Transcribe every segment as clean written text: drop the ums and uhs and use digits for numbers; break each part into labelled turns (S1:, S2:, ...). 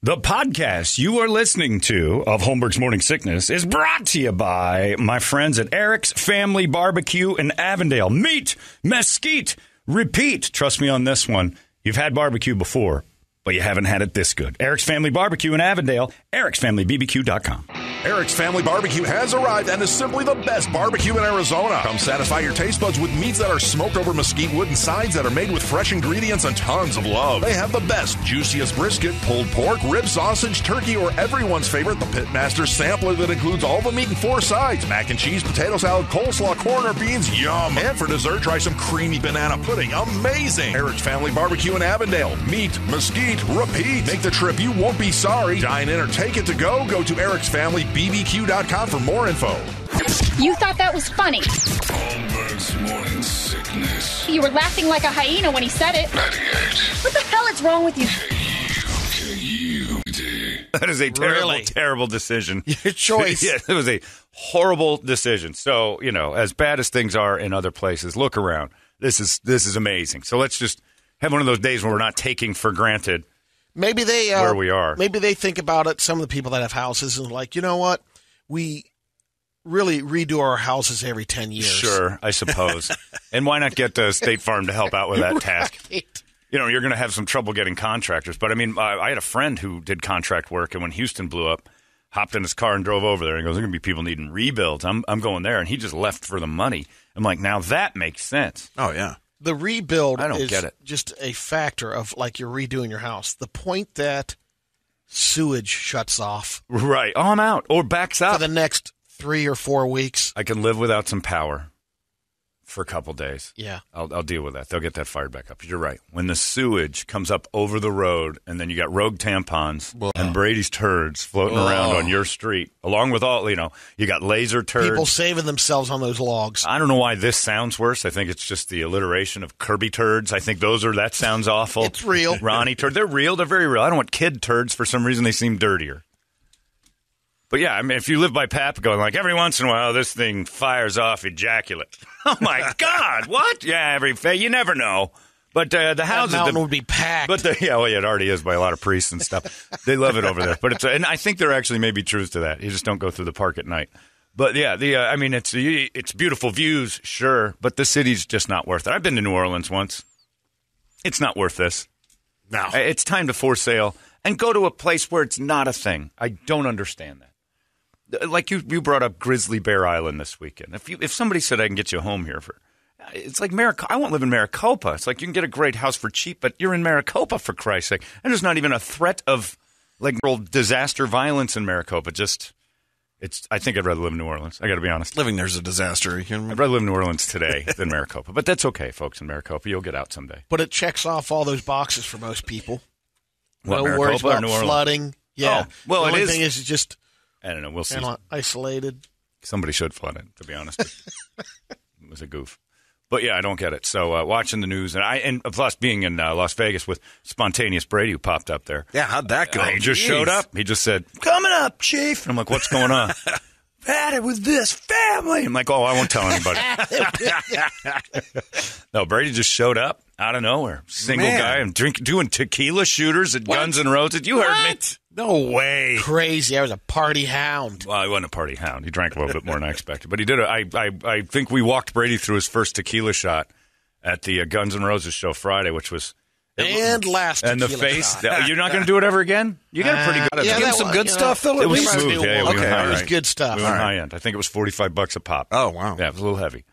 S1: The podcast you are listening to of Holmberg's Morning Sickness is brought to you by my friends at Eric's Family Barbecue in Avondale. Meet, mesquite, repeat. Trust me on this one. You've had barbecue before, but you haven't had it this good. Eric's Family Barbecue in Avondale, ericsfamilybbq.com.
S2: Eric's Family Barbecue has arrived and is simply the best barbecue in Arizona. Come satisfy your taste buds with meats that are smoked over mesquite wood and sides that are made with fresh ingredients and tons of love. They have the best, juiciest brisket, pulled pork, rib sausage, turkey, or everyone's favorite, the Pitmaster Sampler that includes all the meat and 4 sides, mac and cheese, potato salad, coleslaw, corn, or beans, yum. And for dessert, try some creamy banana pudding, amazing. Eric's Family Barbecue in Avondale. Meat, mesquite, repeat. Make the trip, you won't be sorry. Dine in or take it to go. Go to ericsfamilybbq.com for more info.
S3: You thought that was funny.
S4: Holmberg's Morning Sickness.
S3: You were laughing like a hyena when he said it.
S4: 98.
S3: What the hell is wrong with you?
S4: KUKUD.
S1: That is a terrible, terrible decision.
S5: Your choice.
S1: Yeah, it was a horrible decision. So, as bad as things are in other places, look around. This is amazing. So let's just have one of those days where we're not taking for granted
S5: maybe they
S1: where we are.
S5: Maybe they think about it, some of the people that have houses, and like, you know what? We really redo our houses every 10 years.
S1: Sure, I suppose. And why not get State Farm to help out with that task?
S5: Right.
S1: You're going to have some trouble getting contractors. But, I had a friend who did contract work, and when Houston blew up, hopped in his car and drove over there. And goes, there's going to be people needing rebuilds. I'm going there. And he just left for the money. I'm like, now that makes sense.
S2: Oh, yeah.
S5: The rebuild
S1: I don't
S5: is
S1: get it.
S5: just a factor of, like, you're redoing your house. The point that sewage shuts off.
S1: Right. Oh, I'm out. Or backs up.
S5: For the next 3 or 4 weeks.
S1: I can live without some power for a couple days.
S5: Yeah.
S1: I'll deal with that. They'll get that fired back up. You're right. When the sewage comes up over the road and then you got rogue tampons and Brady's turds floating around on your street, along with all, you got laser turds.
S5: People saving themselves on those logs.
S1: I don't know why this sounds worse. I think it's just the alliteration of Kirby turds. I think that sounds awful.
S5: It's real.
S1: Ronnie turds. They're real. They're very real. I don't want kid turds. For some reason, they seem dirtier. But yeah, if you live by Papago, like every once in a while, this thing fires off ejaculate. Oh my God! What? Yeah, you never know. But the houses,
S5: that mountain would be packed.
S1: But it already is by a lot of priests and stuff. They love it over there. But and I think there actually may be truth to that. You just don't go through the park at night. But yeah, it's beautiful views, sure, but the city's just not worth it. I've been to New Orleans once. It's not worth this.
S2: No,
S1: it's time to for sale and go to a place where it's not a thing. I don't understand that. Like you brought up Grizzly Bear Island this weekend. If somebody said I can get you a home here it's like Maricopa. I won't live in Maricopa. It's like you can get a great house for cheap, but you're in Maricopa for Christ's sake. And there's not even a threat of like real disaster violence in Maricopa. I think I'd rather live in New Orleans. I got to be honest.
S2: living there's a disaster.
S1: I'd rather live in New Orleans today than Maricopa, but that's okay, folks. In Maricopa, you'll get out someday.
S5: But it checks off all those boxes for most people.
S1: What,
S5: no worries
S1: Maricopa or
S5: about
S1: New Orleans?
S5: flooding. Yeah.
S1: Oh, well,
S5: the
S1: it
S5: only
S1: is.
S5: thing is just
S1: I don't know. We'll see.
S5: Isolated.
S1: Somebody should flood it, to be honest. It was a goof. But yeah, I don't get it. So watching the news, and plus being in Las Vegas with spontaneous Brady who popped up there.
S2: Yeah, how'd that go?
S1: He just showed up. He just said, "Coming up, Chief." And I'm like, "What's going on?" Had it with this family. I'm like, "Oh, I won't tell anybody." No, Brady just showed up out of nowhere. Single guy and doing tequila shooters at Guns N' Roses. You heard me. No way.
S5: Crazy. I was a party hound.
S1: Well, he wasn't a party hound. He drank a little bit more than I expected. But he did. I think we walked Brady through his first tequila shot at the Guns N' Roses show Friday, which was...
S5: last
S1: and the face. You're not going to do it ever again? You got a pretty good...
S5: Yeah,
S1: give him some good stuff, though? It was smooth. Yeah, we went high
S5: it was
S1: end.
S5: good stuff.
S1: We went high end. I think it was $45 a pop.
S2: Oh, wow.
S1: Yeah, it was a little heavy.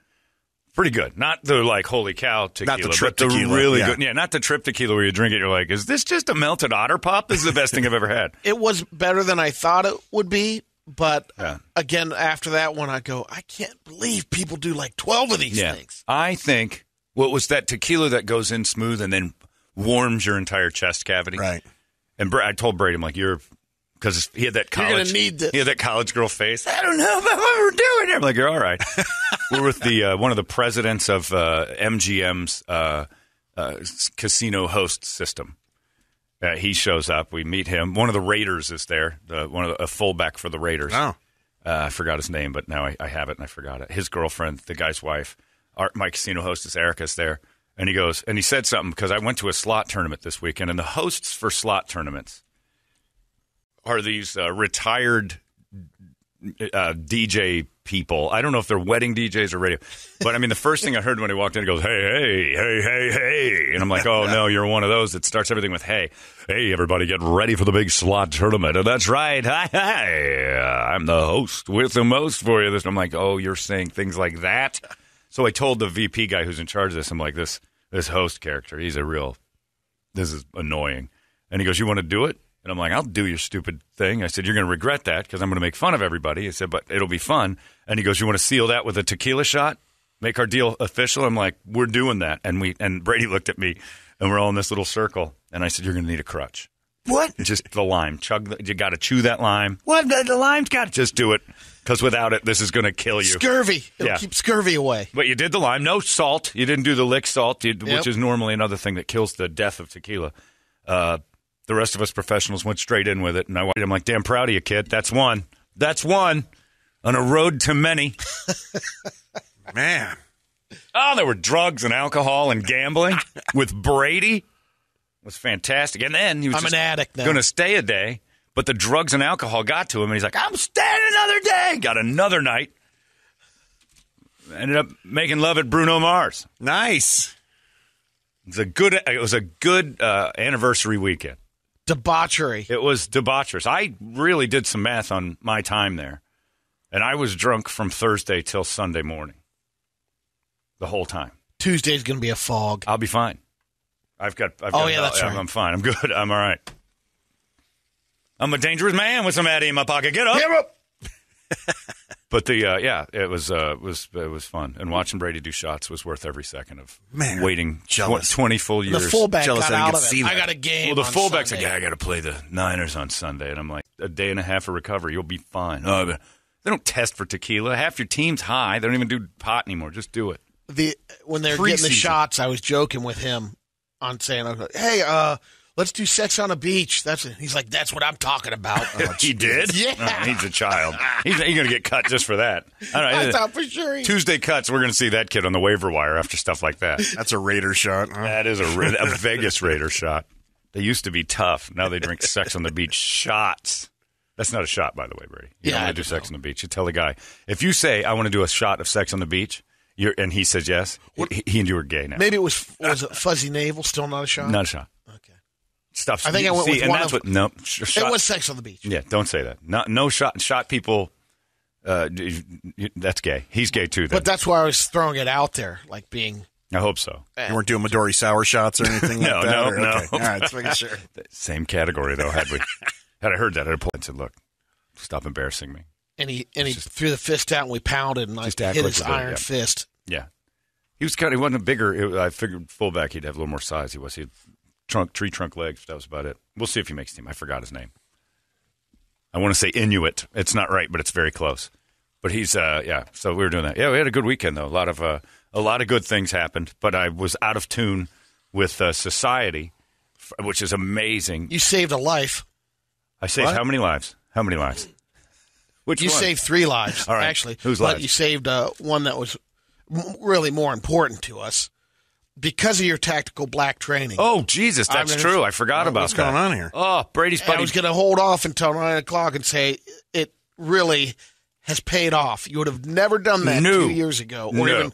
S1: Pretty good. Not the, like, holy cow tequila.
S2: Not the trip
S1: but
S2: tequila.
S1: The really good. Yeah, not the trip tequila where you drink it, you're like, is this just a melted otter pop? This is the best thing I've ever had.
S5: It was better than I thought it would be. But, again, after that one, I go, I can't believe people do like 12 of these things.
S1: I think, what was that tequila that goes in smooth and then warms your entire chest cavity?
S2: Right.
S1: And I told Brady, I'm like, because he had that college.
S5: You're gonna need this.
S1: He had that college girl face. I don't know about what we're doing here. I'm like, you're all right. We're with the one of the presidents of MGM's casino host system. He shows up. We meet him. One of the Raiders is there. A fullback for the Raiders.
S2: Oh.
S1: I forgot his name, but now I have it and I forgot it. His girlfriend, the guy's wife, my casino hostess Erica's there. And he said something because I went to a slot tournament this weekend, and the hosts for slot tournaments are these retired DJ people. I don't know if they're wedding DJs or radio. But, I mean, the first thing I heard when he walked in, he goes, hey, hey, hey, hey, hey. And I'm like, oh, no, you're one of those that starts everything with, hey. Hey, everybody, get ready for the big slot tournament. And that's right. Hi, hi. I'm the host with the most for you. I'm like, oh, you're saying things like that? So I told the VP guy who's in charge of this, I'm like, this host character, this is annoying. And he goes, you want to do it? And I'm like, I'll do your stupid thing. I said, you're going to regret that because I'm going to make fun of everybody. I said, but it'll be fun. And he goes, you want to seal that with a tequila shot? Make our deal official? I'm like, we're doing that. And Brady looked at me, and we're all in this little circle. And I said, you're going to need a crutch. What? Just the lime. You got to chew that lime. What? The lime's got to. Just do it. Because without it, this is going to kill you.
S5: Scurvy. It'll keep scurvy away.
S1: But you did the lime. No salt. You didn't do the lick salt, which is normally another thing that kills the death of tequila. The rest of us professionals went straight in with it. And I'm like, damn proud of you, kid. That's one. That's one. On a road to many.
S6: Man.
S1: Oh, there were drugs and alcohol and gambling with Brady. It was fantastic. And then he was
S5: an addict now.
S1: Going to stay a day. But the drugs and alcohol got to him. And he's like, I'm staying another day. Got another night. Ended up making love at Bruno Mars.
S6: Nice.
S1: It was a good anniversary weekend.
S5: Debauchery.
S1: It was debaucherous. I really did some math on my time there. And I was drunk from Thursday till Sunday morning. The whole time.
S5: Tuesday's going to be a fog.
S1: I'll be fine. That's right. I'm fine. I'm good. I'm all right. I'm a dangerous man with some Addy in my pocket. Get up.
S5: Get up.
S1: But it was fun. And watching Brady do shots was worth every second of waiting 20 full years.
S5: The fullback
S6: Jealous
S5: got
S6: I
S5: out
S6: could
S5: of
S6: see
S5: it.
S6: that.
S5: I got a game.
S1: Well, the
S5: on
S1: fullback's
S5: Sunday.
S1: like, I got to play the Niners on Sunday. And I'm like, a day and a half of recovery. You'll be fine. Oh, they don't test for tequila. Half your team's high. They don't even do pot anymore. Just do it.
S5: When they're getting the shots, I was joking with him on saying, hey, let's do sex on a beach. He's like, that's what I'm talking about.
S1: He did?
S5: Yeah.
S1: Oh, he's a child. He's going to get cut just for that.
S5: I thought for sure.
S1: Tuesday cuts, we're going to see that kid on the waiver wire after stuff like that.
S6: That's a Raider shot. Huh?
S1: That is a Vegas Raider shot. They used to be tough. Now they drink sex on the beach shots. That's not a shot, by the way, Brady. You don't want to do sex on the beach. You tell the guy, if you say, I want to do a shot of sex on the beach, and he says yes, he and you are gay now.
S5: Maybe was it fuzzy navel, still not a shot?
S1: Not a shot.
S5: Okay.
S1: Stuff.
S5: I think I went with one of
S1: no.
S5: It was sex on the beach.
S1: Yeah, don't say that. No shot. Shot people. That's gay. He's gay too. Then.
S5: But that's why I was throwing it out there, like being.
S1: I hope so.
S6: You weren't doing Midori sour shots or anything like that?
S1: No.
S6: Okay. All right, just making sure.
S1: Same category though. Had I heard that, I'd have said, "Look, stop embarrassing me."
S5: And he threw the fist out, and we pounded, and I hit his iron fist.
S1: Yeah, he wasn't a bigger. I figured fullback he'd have a little more size. He had tree trunk legs. That was about it. We'll see if he makes team. I forgot his name. I want to say Inuit. It's not right, but it's very close. But he's So we were doing that. Yeah, we had a good weekend though. A lot of good things happened. But I was out of tune with society, which is amazing.
S5: You saved a life.
S1: I saved how many lives? How many lives? Which
S5: you
S1: one?
S5: saved 3 lives,
S1: all right.
S5: actually.
S1: Whose
S5: but
S1: lives?
S5: you saved one that was really more important to us because of your tactical black training.
S1: Oh, Jesus, that's true. I forgot about
S6: what's
S1: that.
S6: What's going on here?
S1: Oh, Brady's buddy.
S5: I was going to hold off until 9 o'clock and say it really has paid off. You would have never done that 2 years ago or even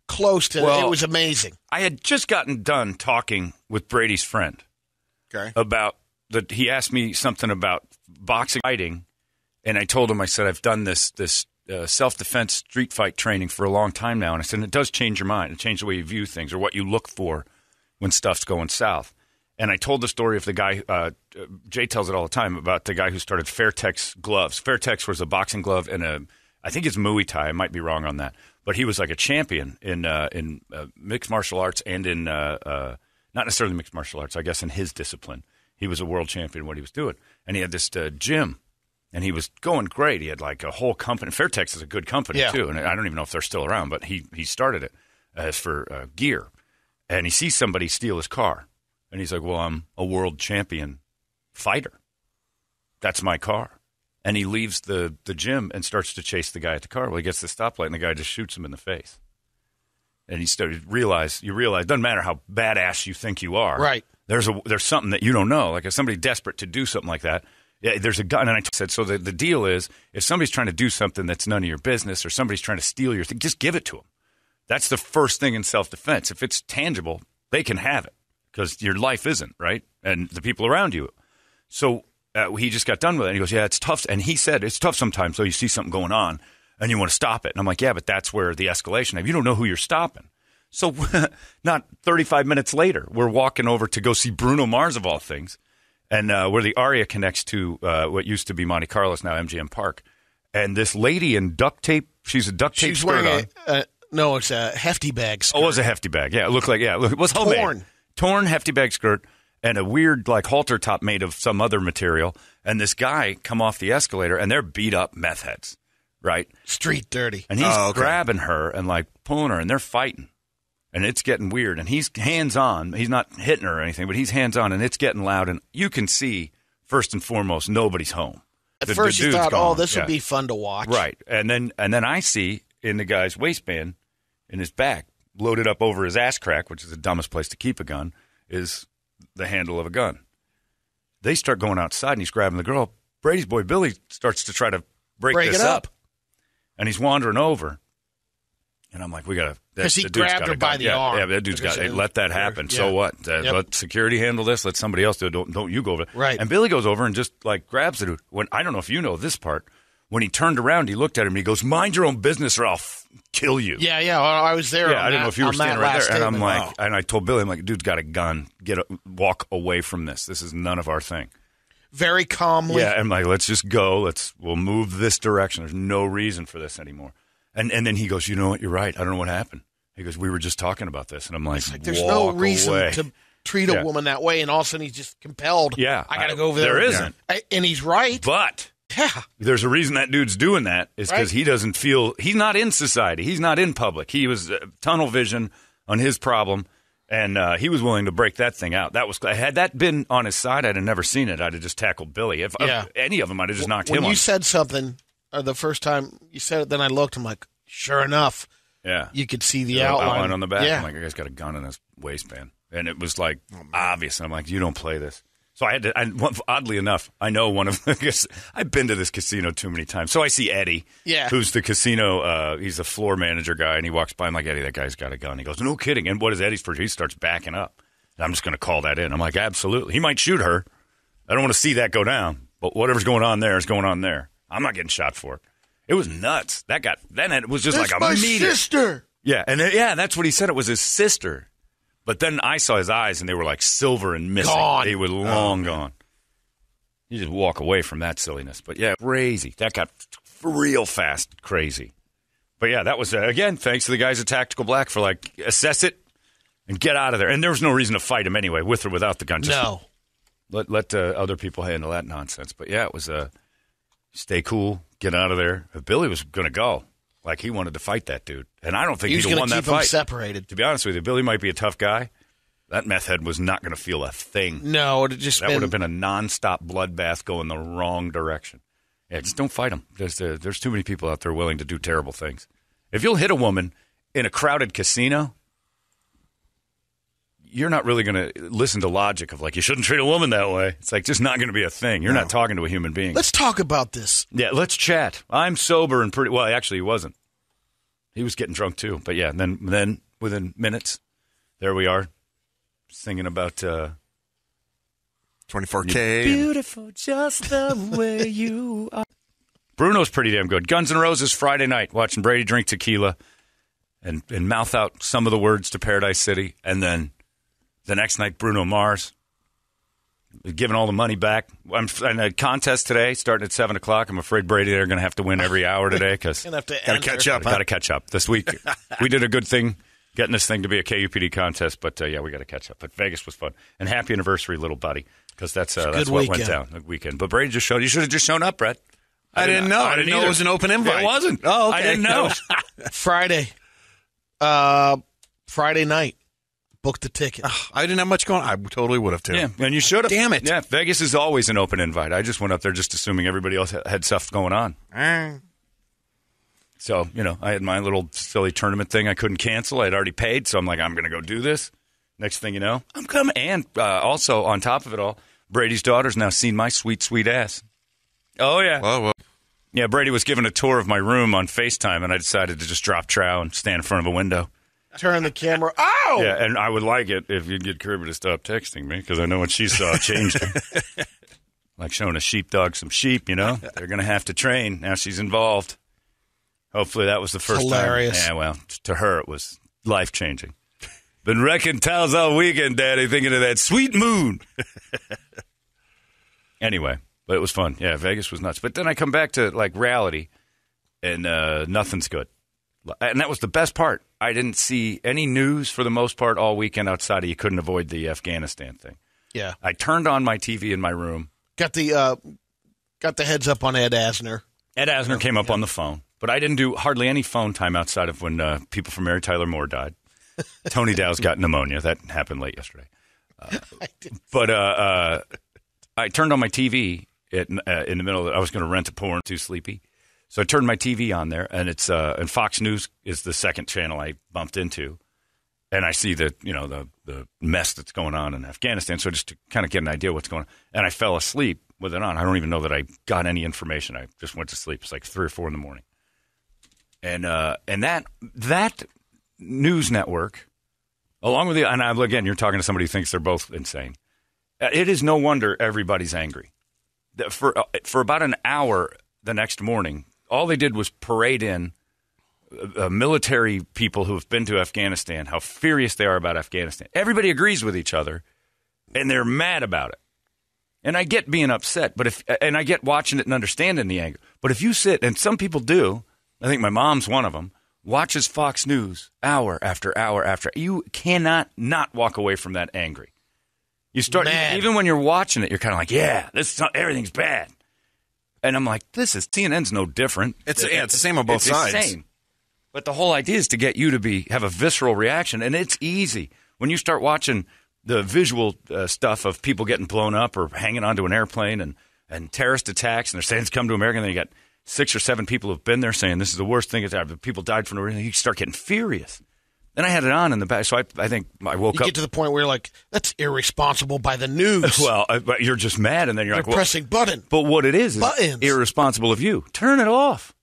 S5: close to it. It was amazing.
S1: I had just gotten done talking with Brady's friend about that. He asked me something about boxing fighting, and I told him, I said, I've done this self-defense street fight training for a long time now, and I said, it does change your mind. It changes the way you view things or what you look for when stuff's going south. And I told the story of the guy, Jay tells it all the time, about the guy who started Fairtex gloves. Fairtex was a boxing glove and I think it's Muay Thai. I might be wrong on that. But he was like a champion in mixed martial arts and in not necessarily mixed martial arts, I guess in his discipline. He was a world champion in what he was doing. And he had this gym, and he was going great. He had like a whole company. Fairtex is a good company, too. And I don't even know if they're still around, but he started it as for gear. And he sees somebody steal his car. And he's like, well, I'm a world champion fighter. That's my car. And he leaves the gym and starts to chase the guy at the car. Well, he gets to the stoplight, and the guy just shoots him in the face. And he started you realize, it doesn't matter how badass you think you are.
S5: Right.
S1: There's something that you don't know. Like if somebody desperate to do something like that, Yeah, there's a gun. And I said, so the deal is, if somebody's trying to do something that's none of your business or somebody's trying to steal your thing, just give it to them. That's the first thing in self-defense. If it's tangible, they can have it because your life isn't, right? And the people around you. So he just got done with it. And he goes, yeah, it's tough. And he said, it's tough sometimes. So you see something going on and you want to stop it. And I'm like, yeah, but that's where the escalation, you don't know who you're stopping. So not 35 minutes later, we're walking over to go see Bruno Mars, of all things, and where the Aria connects to what used to be Monte Carlo's, now MGM Park. And this lady in duct tape, she's a duct tape skirt on.
S5: No, it's a hefty bag skirt.
S1: Oh, it was a hefty bag. Yeah, it looked like, it was homemade. Torn hefty bag skirt and a weird, like, halter top made of some other material. And this guy come off the escalator, and they're beat up meth heads, right?
S5: Street dirty.
S1: And he's grabbing her and, like, pulling her, and they're fighting. And it's getting weird. And he's hands-on. He's not hitting her or anything, but he's hands-on, and it's getting loud. And you can see, first and foremost, nobody's home.
S5: At first you thought, this would be fun to watch.
S1: Right. And then I see in the guy's waistband, in his back, loaded up over his ass crack, which is the dumbest place to keep a gun, is the handle of a gun. They start going outside, and he's grabbing the girl. Brady's boy, Billy, starts to try to break this up. And he's wandering over. And I'm like, we got to...
S5: Because he grabbed her by the arm.
S1: Yeah, that dude's got to let that happen. Yeah. So what? Let security handle this. Let somebody else do it. Don't you go over there.
S5: Right.
S1: And Billy goes over and just, like, grabs the dude. I don't know if you know this part. When he turned around, he looked at him, and he goes, mind your own business or I'll kill you.
S5: Yeah, I was there.
S1: Yeah, I didn't know if you were standing right there. And I'm like, and I told Billy, I'm like, dude's got a gun. Walk away from this. This is none of our thing.
S5: Very calmly.
S1: Yeah, I'm like, let's just go. We'll move this direction. There's no reason for this anymore. And then he goes, you know what? You're right. I don't know what happened. He goes, we were just talking about this. And I'm like,
S5: there's no reason to treat a woman that way. And all of a sudden he's just compelled.
S1: Yeah.
S5: I got to go over there.
S1: There isn't.
S5: And he's right.
S1: But there's a reason that dude's doing that is because he doesn't feel, he's not in society. He's not in public. He was tunnel vision on his problem. And he was willing to break that thing out. Had that been on his side, I'd have never seen it. I'd have just tackled Billy. If any of them, I'd have just knocked him on.
S5: When you said something the first time you said it, then I looked. I'm like, sure enough.
S1: Yeah.
S5: You could see the outline
S1: on the back.
S5: Yeah.
S1: I'm like, the guy's got a gun in his waistband. And it was like obvious. And I'm like, you don't play this. So I had to, oddly enough, I know one of I've been to this casino too many times. So I see Eddie, who's the casino, he's the floor manager guy, and he walks by. I'm like, Eddie, that guy's got a gun. He goes, no kidding. And what is Eddie's first? He starts backing up. And I'm just going to call that in. I'm like, absolutely. He might shoot her. I don't want to see that go down. But whatever's going on there is going on there. I'm not getting shot for it. It was nuts. Then it was just
S5: that's
S1: like a meter.
S5: My sister.
S1: Yeah, and that's what he said. It was his sister. But then I saw his eyes, and they were like silver and missing.
S5: Gone.
S1: They were long gone. You just walk away from that silliness. But yeah, crazy. That got real fast crazy. But yeah, that was, again, thanks to the guys at Tactical Black for, like, assess it and get out of there. And there was no reason to fight him anyway, with or without the gun. Just let other people handle that nonsense. But yeah, it was stay cool, get out of there. If Billy was going to go, like, he wanted to fight that dude. And I don't think he'd have won that fight.
S5: Separated.
S1: To be honest with you, Billy might be a tough guy. That meth head was not going to feel a thing.
S5: No, it just
S1: that would have been a nonstop bloodbath going the wrong direction. Yeah, just don't fight them. There's too many people out there willing to do terrible things. If you'll hit a woman in a crowded casino, you're not really going to listen to logic of, like, you shouldn't treat a woman that way. It's like just not going to be a thing. You're not talking to a human being.
S5: Let's talk about this.
S1: Yeah, let's chat. I'm sober and pretty. Well, actually, he wasn't. He was getting drunk too. But yeah, and then within minutes, there we are. Singing about
S6: 24K.
S1: Beautiful just the way you are. Bruno's pretty damn good. Guns N' Roses Friday night, watching Brady drink tequila and mouth out some of the words to Paradise City. And then the next night, Bruno Mars, giving all the money back. I'm in a contest today, starting at 7 o'clock. I'm afraid Brady they're going to have to win every hour today because
S5: got to
S6: catch up.
S1: Got to catch up this week. We did a good thing. Getting this thing to be a KUPD contest, but yeah, we got to catch up. But Vegas was fun. And happy anniversary, little buddy, because that's what went down the weekend. But Brady just showed. You should have just shown up, Brett.
S6: I didn't know. I didn't know it was an open invite.
S1: It wasn't.
S6: Oh, okay.
S1: I didn't know.
S5: Friday night. Booked the ticket.
S6: I didn't have much going on. I totally would have, too.
S1: Yeah, and you should have.
S6: Damn it.
S1: Yeah, Vegas is always an open invite. I just went up there just assuming everybody else had stuff going on. So, I had my little silly tournament thing I couldn't cancel. I had already paid, so I'm like, I'm going to go do this. Next thing you know, I'm coming. And also, on top of it all, Brady's daughter's now seen my sweet, sweet ass. Oh, yeah.
S6: Well.
S1: Yeah, Brady was giving a tour of my room on FaceTime, and I decided to just drop trow and stand in front of a window.
S5: Turn the camera. Oh!
S1: Yeah, and I would like it if you'd get Kirby to stop texting me, because I know what she saw changed her. Like showing a sheepdog some sheep, you know? They're going to have to train. Now she's involved. Hopefully that was the first
S5: hilarious.
S1: time. Yeah, well, to her it was life-changing. Been wrecking towels all weekend, Daddy, thinking of that sweet moon. Anyway, but it was fun. Yeah, Vegas was nuts. But then I come back to, like, reality, and nothing's good. And that was the best part. I didn't see any news for the most part all weekend outside of you couldn't avoid the Afghanistan thing.
S5: Yeah.
S1: I turned on my TV in my room.
S5: Got the heads up on Ed Asner.
S1: Ed Asner came up on the phone, but I didn't do hardly any phone time outside of when people from Mary Tyler Moore died. Tony Dow's got pneumonia. That happened late yesterday. But I turned on my TV in the middle of I was going to rent a porn, too sleepy. So I turned my TV on there, and it's and Fox News is the second channel I bumped into. And I see the mess that's going on in Afghanistan. So just to kind of get an idea of what's going on. And I fell asleep with it on. I don't even know that I got any information. I just went to sleep. It's like 3 or 4 in the morning. And that news network, along with and again, you're talking to somebody who thinks they're both insane. It is no wonder everybody's angry. For about an hour the next morning, all they did was parade in military people who have been to Afghanistan, how furious they are about Afghanistan. Everybody agrees with each other, and they're mad about it. And I get being upset, and I get watching it and understanding the anger. But if you sit, and some people do, I think my mom's one of them, watches Fox News hour after hour after, you cannot not walk away from that angry. You start, even when you're watching it, you're kind of like, yeah, everything's bad. And I'm like, CNN's no different.
S6: It's the same on both sides.
S1: It's the same. But the whole idea is to get you to have a visceral reaction, and it's easy. When you start watching the visual stuff of people getting blown up or hanging onto an airplane and terrorist attacks, and they're saying it's come to America, and then you got 6 or 7 people who've been there saying this is the worst thing that's ever. People died from no reason. You start getting furious. Then I had it on in the back, so I think I woke up.
S5: You get to the point where you're like, that's irresponsible by the news.
S1: Well, but you're just mad, and then you're like,
S5: pressing button.
S1: But what it is
S5: buttons.
S1: Irresponsible of you. Turn it off.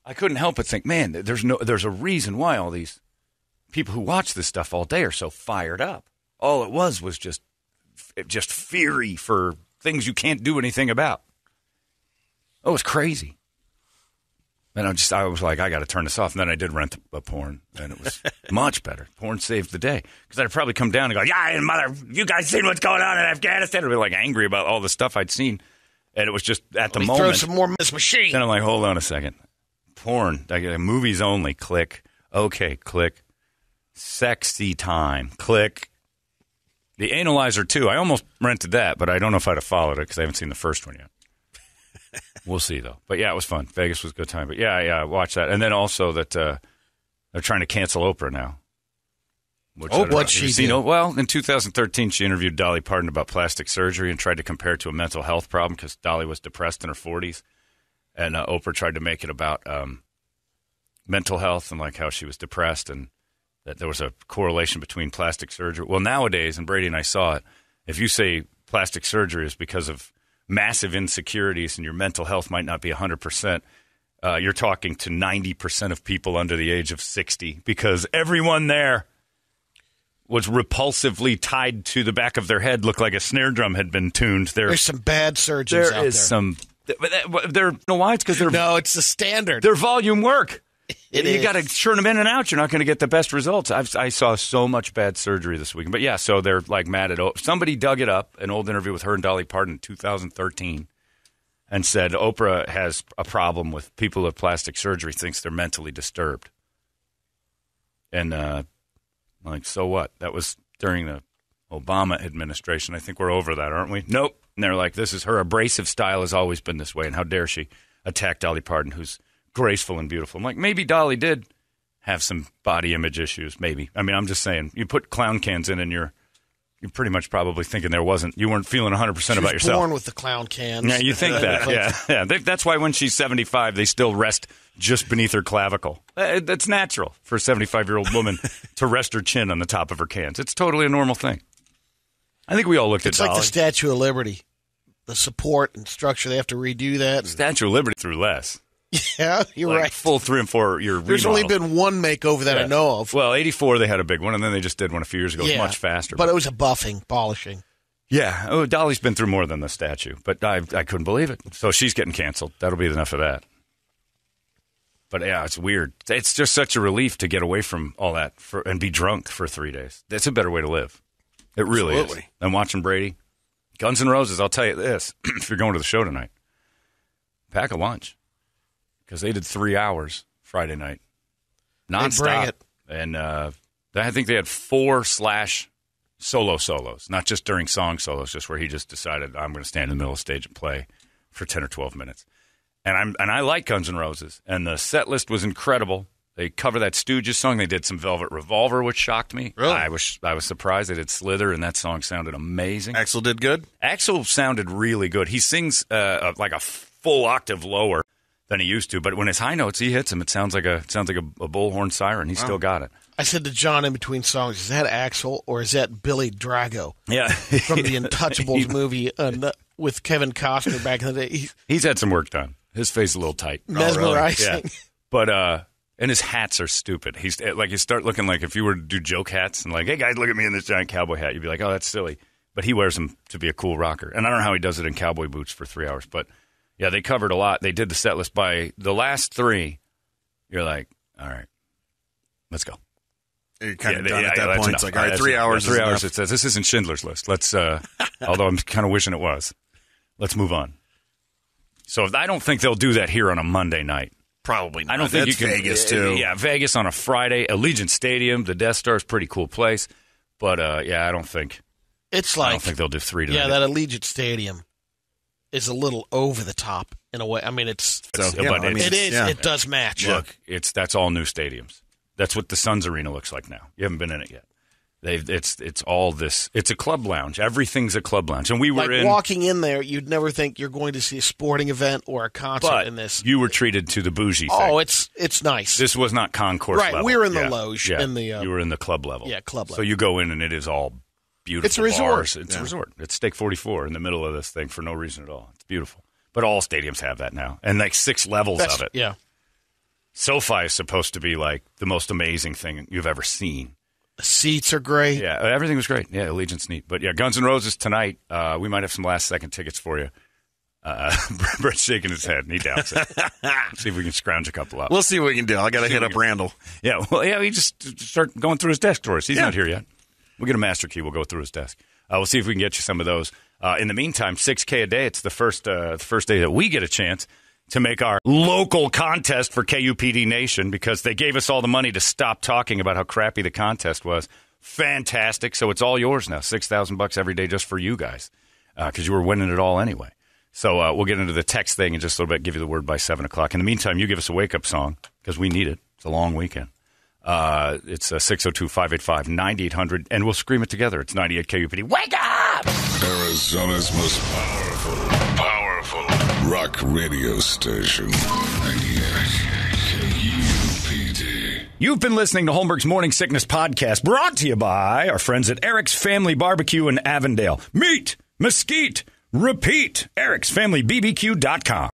S1: I couldn't help but think, man, there's a reason why all these people who watch this stuff all day are so fired up. All it was just fury for things you can't do anything about. Oh, it was crazy. And I was like, I got to turn this off. And then I did rent a porn, and it was much better. Porn saved the day. Because I'd probably come down and go, yeah, mother, you guys seen what's going on in Afghanistan? I'd be like angry about all the stuff I'd seen. And it was just at the moment.
S5: Throw some more Miss Machine.
S1: Then I'm like, hold on a second. Porn, movies only, click. Okay, click. Sexy time, click. The Analyzer 2, I almost rented that, but I don't know if I'd have followed it because I haven't seen the first one yet. We'll see, though. But, yeah, it was fun. Vegas was a good time. But, yeah, watch that. And then also that they're trying to cancel Oprah now.
S5: What'd she do?
S1: Well, in 2013, she interviewed Dolly Parton about plastic surgery and tried to compare it to a mental health problem because Dolly was depressed in her 40s. And Oprah tried to make it about mental health and like how she was depressed and that there was a correlation between plastic surgery. Well, nowadays, and Brady and I saw it, if you say plastic surgery is because of massive insecurities and your mental health might not be 100%, you're talking to 90% of people under the age of 60 because everyone there was repulsively tied to the back of their head, looked like a snare drum had been tuned.
S5: There's some bad surgeons out there.
S1: There is some... They're no why? It's because they're
S5: no. It's the standard.
S1: They're volume work.
S5: You
S1: got to churn them in and out. You're not going to get the best results. I saw so much bad surgery this weekend. But yeah, so they're like mad at Oprah. Somebody dug it up, an old interview with her and Dolly Parton in 2013, and said Oprah has a problem with people with plastic surgery. Thinks they're mentally disturbed. And like, so what? That was during the Obama administration. I think we're over that, aren't we? Nope. And they're like, this is her abrasive style has always been this way, and how dare she attack Dolly Parton, who's graceful and beautiful. I'm like, maybe Dolly did have some body image issues, maybe. I mean, I'm just saying, you put clown cans in and you're pretty much probably thinking you weren't feeling 100% about yourself.
S5: Born with the clown cans.
S1: Yeah, you think that. Yeah. That's why when she's 75, they still rest just beneath her clavicle. That's natural for a 75-year-old woman to rest her chin on the top of her cans. It's totally a normal thing. I think we all looked at Dolly.
S5: It's like the Statue of Liberty. the support and structure. They have to redo that.
S1: Statue of Liberty through less.
S5: Yeah, you're right.
S1: Full 3 and 4 year
S5: There's only been one makeover that I know of.
S1: Well, 84 they had a big one, and then they just did one a few years ago. It was much faster.
S5: But it was a buffing, polishing.
S1: Yeah. Oh, Dolly's been through more than the statue, but I couldn't believe it. So she's getting canceled. That'll be enough of that. But yeah, it's weird. It's just such a relief to get away from all that and be drunk for 3 days. That's a better way to live. It really is. And watching Brady. Guns N' Roses, I'll tell you this. If you're going to the show tonight, pack a lunch. Because they did 3 hours Friday night. Non-stop.
S5: Bring it.
S1: And I think they had 4 solos, not just during song solos, just where he just decided, I'm going to stand in the middle of the stage and play for 10 or 12 minutes. And I like Guns N' Roses. And the set list was incredible. They covered that Stooges song. They did some Velvet Revolver, which shocked me.
S6: Really?
S1: I was surprised. They did Slither, and that song sounded amazing.
S6: Axl did good?
S1: Axl sounded really good. He sings like a full octave lower than he used to, but when his high notes, he hits them. It sounds like a bullhorn siren. He's still got it.
S5: I said to John in between songs, is that Axl or is that Billy Drago?
S1: Yeah.
S5: From the Untouchables movie with Kevin Costner back in the day.
S1: He's had some work done. His face is a little tight.
S5: Mesmerizing.
S1: Yeah. But, and his hats are stupid. He's like, you start looking like if you were to do joke hats and like, hey guys, look at me in this giant cowboy hat. You'd be like, oh, that's silly. But he wears them to be a cool rocker. And I don't know how he does it in cowboy boots for 3 hours, but yeah, they covered a lot. They did the set list by the last 3. You're like, all right, let's go.
S6: You're kind of done at that point. It's like, all right, 3 hours.
S1: 3 hours. It says this isn't Schindler's List. Let's. Although I'm kind of wishing it was. Let's move on. So I don't think they'll do that here on a Monday night.
S6: Probably not.
S1: I don't think
S6: That's
S1: you can.
S6: Vegas too.
S1: Yeah, Vegas on a Friday. Allegiant Stadium, the Death Star is a pretty cool place. But yeah, I don't think.
S5: It's like,
S1: I don't think they'll do 3 tonight.
S5: Yeah, that Allegiant Stadium is a little over the top in a way. I mean, it does match.
S1: Look, that's all new stadiums. That's what the Suns Arena looks like now. You haven't been in it yet. It's all this. It's a club lounge. Everything's a club lounge. And we were
S5: walking in there, you'd never think you're going to see a sporting event or a concert in this.
S1: You were treated to the bougie thing.
S5: Oh, it's nice.
S1: This was not concourse level.
S5: Right, we were in the loge.
S1: Yeah.
S5: You
S1: were in the club level.
S5: Yeah, club level.
S1: So you go in and it is all beautiful.
S5: It's a resort.
S1: Bars. It's a resort. It's Steak 44 in the middle of this thing for no reason at all. It's beautiful. But all stadiums have that now. And like 6 levels of it.
S5: Yeah.
S1: SoFi is supposed to be like the most amazing thing you've ever seen.
S5: The seats are great.
S1: Yeah, everything was great. Yeah, Allegiant's neat. But yeah, Guns N' Roses tonight. We might have some last-second tickets for you. Brett's shaking his head, and he doubts it. See if we can scrounge a couple up.
S6: We'll see what we can do. I got to hit up Randall.
S1: Yeah, well, yeah, we just start going through his desk drawers. He's not here yet. We'll get a master key. We'll go through his desk. We'll see if we can get you some of those. In the meantime, $6K a day. It's the first day that we get a chance to make our local contest for KUPD Nation because they gave us all the money to stop talking about how crappy the contest was. Fantastic. So it's all yours now. $6,000 every day just for you guys because you were winning it all anyway. So we'll get into the text thing in just a little bit, give you the word by 7 o'clock. In the meantime, you give us a wake-up song because we need it. It's a long weekend. It's 602-585-9800, and we'll scream it together. It's 98 KUPD. Wake up!
S4: Arizona's most powerful rock radio station. 98 KUPD.
S1: You've been listening to Holmberg's Morning Sickness Podcast, brought to you by our friends at Eric's Family Barbecue in Avondale. Meet, mesquite, repeat. Eric'sFamilyBBQ.com.